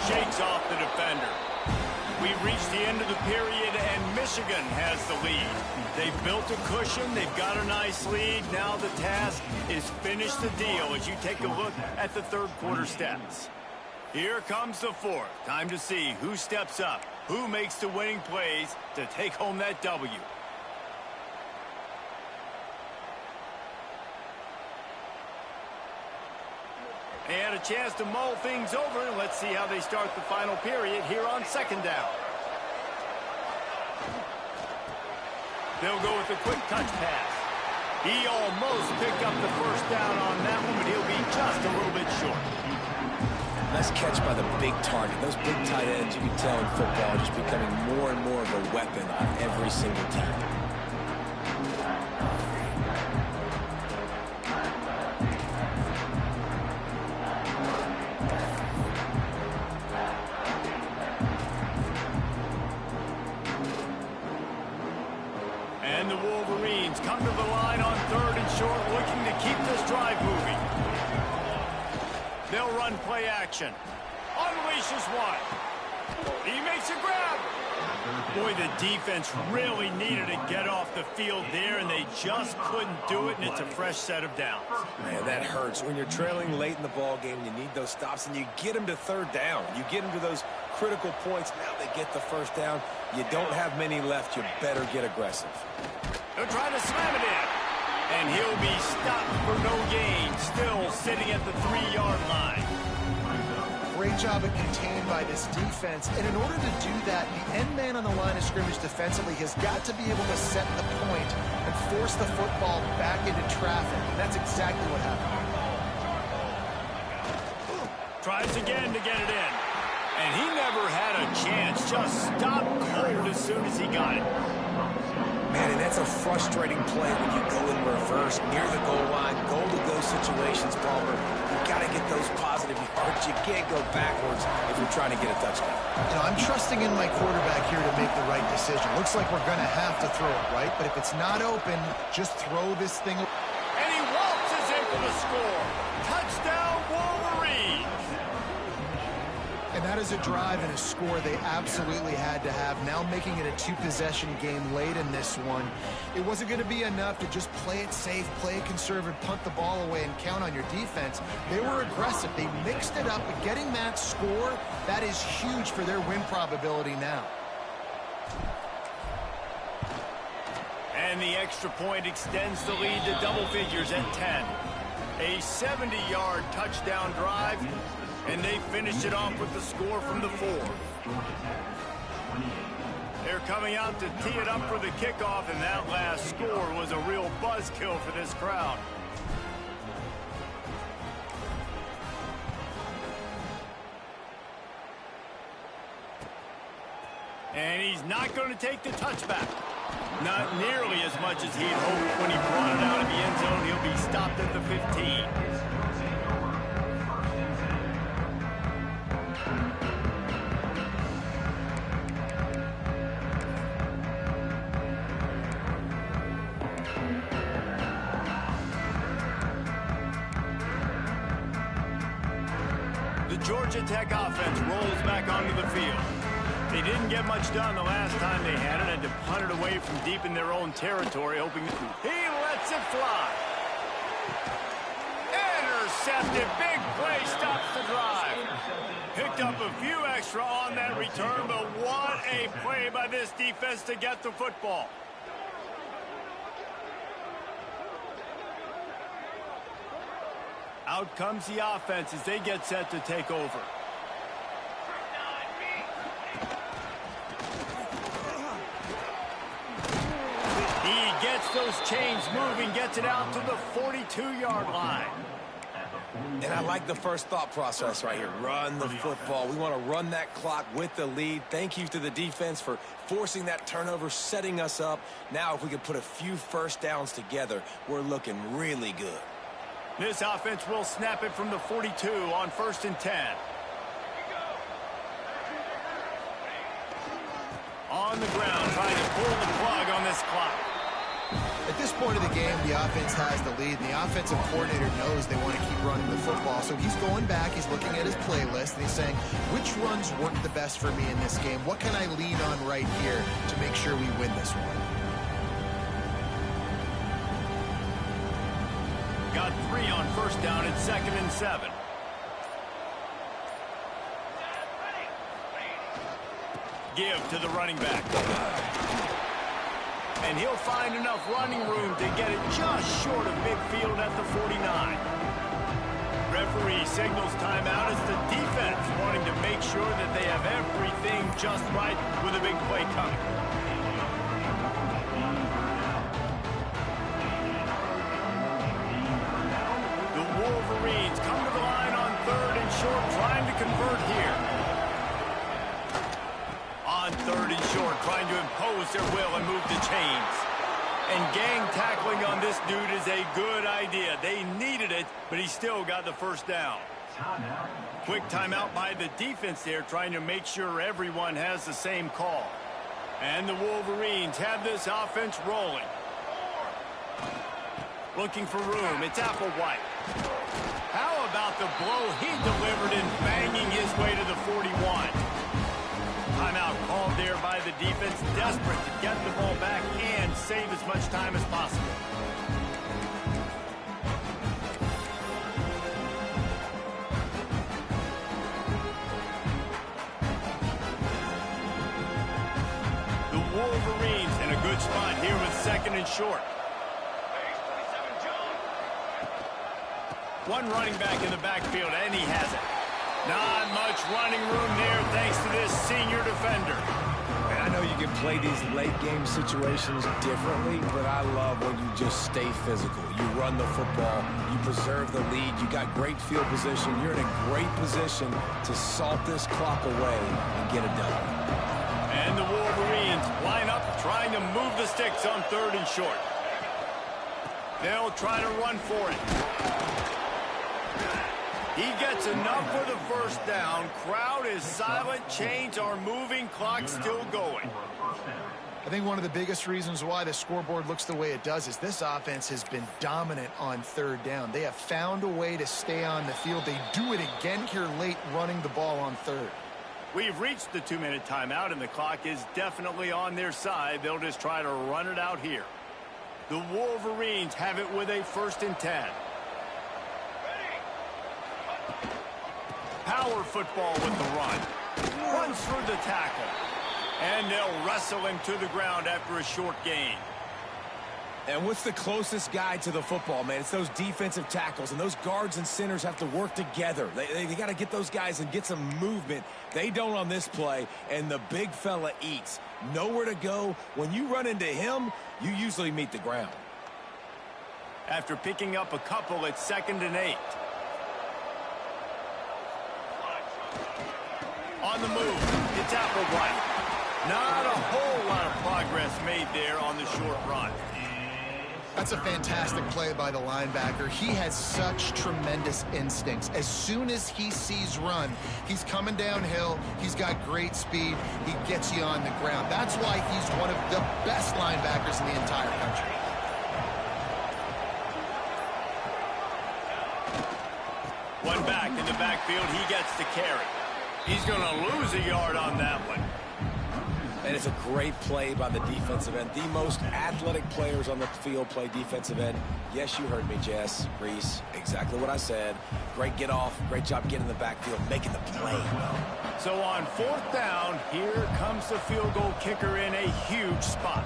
[SPEAKER 2] Shakes off the defender. We've reached the end of the period, and Michigan has the lead. They've built a cushion. They've got a nice lead. Now the task is finish the deal as you take a look at the third quarter stats. Here comes the fourth. Time to see who steps up, who makes the winning plays to take home that W. They had a chance to mull things over, and let's see how they start the final period here on second down. They'll go with a quick touch pass. He almost picked up the first down on that one, but he'll be just a little bit short.
[SPEAKER 4] Nice catch by the big target. Those big tight ends, you can tell in football, are just becoming more and more of a weapon on every single tackle.
[SPEAKER 2] And the Wolverines come to the line on 3rd and short, looking to keep this drive moving. They'll run play action. Unleashes one. He makes a grab. Boy, the defense really needed to get off the field there, and they just couldn't do it, and it's a fresh set of downs.
[SPEAKER 4] Man, that hurts. When you're trailing late in the ball game, you need those stops, and you get them to 3rd down. You get them to those critical points. Now they get the first down. You don't have many left. You better get aggressive.
[SPEAKER 2] They'll try to slam it in. And he'll be stopped for no gain, still sitting at the 3-yard line.
[SPEAKER 3] Great job at contained by this defense. And in order to do that, the end man on the line of scrimmage defensively has got to be able to set the point and force the football back into traffic. And that's exactly what happened.
[SPEAKER 2] Tries again to get it in. And he never had a chance. Just stopped cold as soon as he got it.
[SPEAKER 4] Man, and that's a frustrating play when you go in reverse near the goal line, goal-to-go situations, Palmer. You've got to get those positive yards. You can't go backwards if you're trying to get a touchdown.
[SPEAKER 3] You know, I'm trusting in my quarterback here to make the right decision. Looks like we're going to have to throw it, right? But if it's not open, just throw this thing.
[SPEAKER 2] And he waltzes in for the score. Touchdown, Wolverines.
[SPEAKER 3] And that That is a drive and a score they absolutely had to have. Now making it a two-possession game late in this one. It wasn't going to be enough to just play it safe, play it conservative, punt the ball away, and count on your defense. They were aggressive. They mixed it up, but getting that score, that is huge for their win probability now.
[SPEAKER 2] And the extra point extends the lead to double figures at 10. A 70-yard touchdown drive, and they finished it off with the score from the 4. They're coming out to tee it up for the kickoff, and that last score was a real buzzkill for this crowd. And he's not going to take the touchback. Not nearly as much as he'd hoped when he brought it out of the end zone. He'll be stopped at the 15. The Georgia Tech offense rolls back onto the field. They didn't get much done the last time they had it, and to punt it away from deep in their own territory, hoping he lets it fly. Intercepted, big play, stops the drive. Picked up a few extra on that return, but what a play by this defense to get the football. Out comes the offense as they get set to take over. He gets those chains moving, gets it out to the 42-yard line.
[SPEAKER 4] And I like the first thought process right here. Run the football. We want to run that clock with the lead. Thank you to the defense for forcing that turnover, setting us up. Now if we could put a few first downs together, we're looking really good.
[SPEAKER 2] This offense will snap it from the 42 on 1st and 10. On the ground, trying to pull the plug on this clock.
[SPEAKER 3] At this point of the game, the offense has the lead, and the offensive coordinator knows they want to keep running the football. So he's going back, he's looking at his playlist, and he's saying, which runs work the best for me in this game? What can I lean on right here to make sure we win this one?
[SPEAKER 2] Got 3 on 1st down at 2nd and 7. Give to the running back. And he'll find enough running room to get it just short of midfield at the 49. Referee signals timeout as the defense wanting to make sure that they have everything just right with a big play coming. The Wolverines come to the line on 3rd and short, trying to convert here. On 3rd and short, trying to impose their will and move the chains. And gang tackling on this dude is a good idea. They needed it, but he still got the first down. Quick timeout by the defense there, trying to make sure everyone has the same call. And the Wolverines have this offense rolling. Looking for room, it's Applewhite. How about the blow he delivered in banging his way to the 41? Timeout called there by the defense, desperate to get the ball back and save as much time as possible. The Wolverines in a good spot here with 2nd and short. One running back in the backfield, and he has it. Not much running room there thanks to this senior defender.
[SPEAKER 4] And I know you can play these late-game situations differently, but I love when you just stay physical. You run the football, you preserve the lead, you got great field position. You're in a great position to salt this clock away and get a W.
[SPEAKER 2] And the Wolverines line up, trying to move the sticks on 3rd and short. They'll try to run for it. He gets enough for the first down. Crowd is silent. Chains are moving. Clock still going.
[SPEAKER 3] I think one of the biggest reasons why the scoreboard looks the way it does is this offense has been dominant on 3rd down. They have found a way to stay on the field. They do it again here late, running the ball on 3rd.
[SPEAKER 2] We've reached the 2-minute timeout, and the clock is definitely on their side. They'll just try to run it out here. The Wolverines have it with a 1st and 10. Power football with the run. Runs through the tackle. And they'll wrestle him to the ground after a short gain.
[SPEAKER 4] And what's the closest guy to the football, man? It's those defensive tackles, and those guards and centers have to work together. They got to get those guys and get some movement. They don't on this play, and the big fella eats. Nowhere to go. When you run into him, you usually meet the ground.
[SPEAKER 2] After picking up a couple, it's 2nd and 8. On the move, it's Applewhite. Not a whole lot of progress made there on the short run.
[SPEAKER 3] That's a fantastic play by the linebacker. He has such tremendous instincts. As soon as he sees run, he's coming downhill. He's got great speed. He gets you on the ground. That's why he's one of the best linebackers in the entire country.
[SPEAKER 2] One back in the backfield, he gets the carry. He's going to lose a yard on that one.
[SPEAKER 4] And it's a great play by the defensive end. The most athletic players on the field play defensive end. Yes, you heard me, Jess, Reese. Exactly what I said. Great get off. Great job getting in the backfield, making the play.
[SPEAKER 2] So on 4th down, here comes the field goal kicker in a huge spot.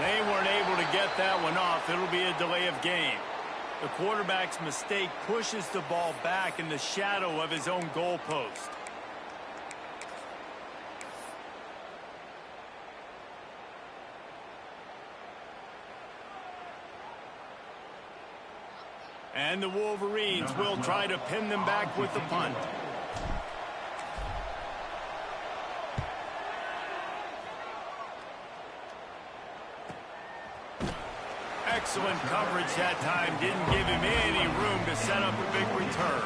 [SPEAKER 2] They weren't able to get that one off. It'll be a delay of game. The quarterback's mistake pushes the ball back in the shadow of his own goalpost. And the Wolverines will try to pin them back with the punt. Excellent coverage that time. Didn't give him any room to set up a big return.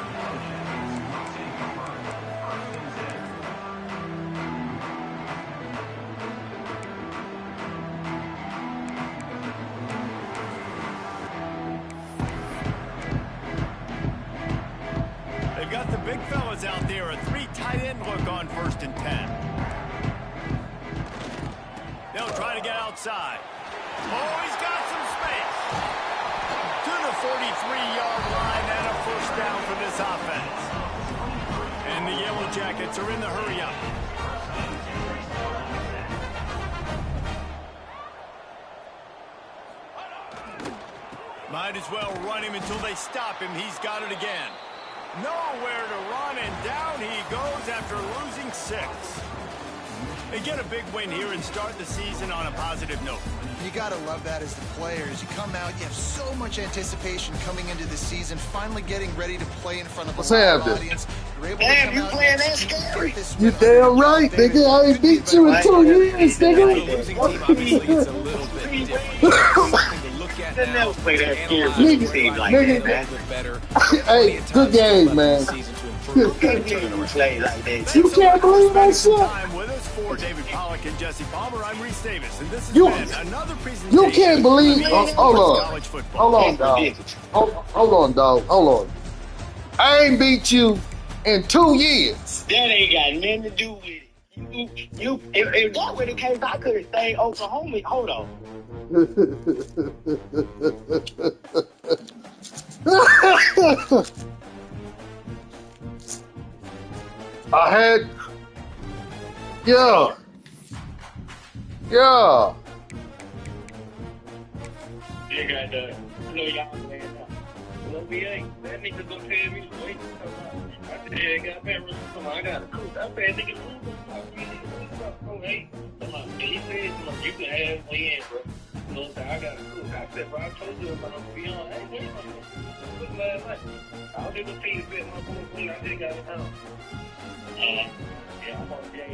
[SPEAKER 2] They've got the big fellas out there. A 3 tight end look on 1st and 10. They'll try to get outside. Oh, he's got some space. To the 43-yard line and a 1st down for this offense. And the Yellow Jackets are in the hurry-up. Might as well run him until they stop him. He's got it again. Nowhere to run, and down he goes after losing 6. They get a big win here and start the season on a positive note.
[SPEAKER 3] You got to love that as the players. You come out, you have so much anticipation coming into the season, finally getting ready to play in front of a live audience. You're able to come out next season, get this
[SPEAKER 1] You
[SPEAKER 3] win.
[SPEAKER 1] damn right, nigga. I ain't beat you in 2 years,
[SPEAKER 4] The
[SPEAKER 1] nigga.
[SPEAKER 4] losing team, obviously, it's a little bit different. Something to look at now.
[SPEAKER 6] never play that
[SPEAKER 4] Analyze
[SPEAKER 6] game
[SPEAKER 4] where
[SPEAKER 6] team
[SPEAKER 4] they
[SPEAKER 6] like
[SPEAKER 4] can
[SPEAKER 1] that,
[SPEAKER 4] get a
[SPEAKER 6] man.
[SPEAKER 4] little bit better.
[SPEAKER 1] Hey, good game, man.
[SPEAKER 6] You can't believe you play like that.
[SPEAKER 1] You can't believe that shit.
[SPEAKER 2] Time with us for David Pollack and Jesse Palmer. I'm Reese Davis, and this has
[SPEAKER 1] You-
[SPEAKER 2] been another presentation.
[SPEAKER 1] You can't believe.
[SPEAKER 2] of EA
[SPEAKER 1] Hold
[SPEAKER 2] Sports
[SPEAKER 1] on.
[SPEAKER 2] College Football.
[SPEAKER 1] Hold on, dog. Hold on, dog. Hold on. I ain't beat you in 2 years.
[SPEAKER 6] That ain't got nothing to do with it. If that were the case, I could have stayed Oklahoma. Hold on.
[SPEAKER 1] I had. Yeah. Yeah.
[SPEAKER 6] You got the y'all man up. Well, we ain't. That nigga gonna tell me to wait. I said, I got that. I got a cook. I said, nigga, he said, you can have me in, bro. You know, I got a cook. I said, bro, I told you about to be on. Hey, wait a minute. Last night, I was just a piece of my boy. I just got it out. Yeah, I'm on the day.